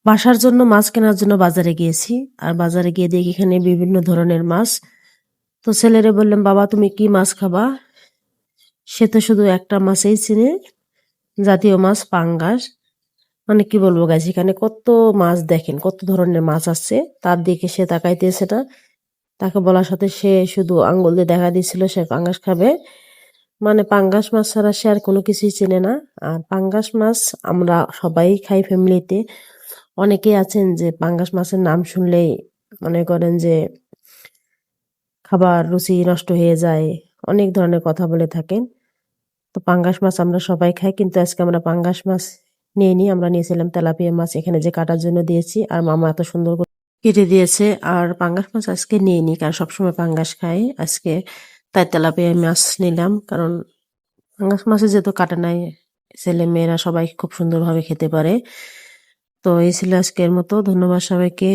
বাসার জন্য মাছ কেনার জন্য বাজারে গিয়েছি। আর বাজারে গিয়ে দেখি এখানে বিভিন্ন ধরনের মাছ। তো ছেলেরে বললাম, বাবা তুমি কি মাছ খাবা? সে তো শুধু একটা মাছই চিনে, জাতীয় মাছ পাঙ্গাস। মানে কি বলবো গাছ, এখানে কত মাছ দেখেন, কত ধরনের মাছ আছে, তার দিকে সে তাকাইতেছে না। তাকে বলার সাথে সে শুধু আঙ্গুল দিয়ে দেখা দিচ্ছিল সে পাঙ্গাস খাবে। মানে পাঙ্গাস মাছ ছাড়া সে আর কোনো কিছুই চেনে না। আর পাঙ্গাস মাছ আমরা সবাই খাই ফ্যামিলিতে। অনেকেই আছেন যে পাঙ্গাস মাছের নাম শুনলেই মনে করেন যে খাবার রুচি নষ্ট হয়ে যায়, অনেক ধরনের কথা বলে থাকেন। তো পাঙ্গাস মাছ আমরা সবাই খাই, কিন্তু আজকে আমরা পাঙ্গাস মাছ নিয়ে আমরা নিয়েছিলাম তেলাপিয়া মাছ, এখানে যে কাটার জন্য দিয়েছি আর মামা এত সুন্দর করে কেটে দিয়েছে। আর পাঙ্গাস মাছ আজকে নিয়ে নি, কারণ সবসময় পাঙ্গাস খাই, আজকে তাই তেলাপিয়া মাছ নিলাম। কারণ পাঙ্গাস মাছে যেহেতু কাটা নাই, ছেলে মেয়েরা সবাই খুব সুন্দরভাবে খেতে পারে। তো এই ছিল আজকের মতো, ধন্যবাদ সবাইকে।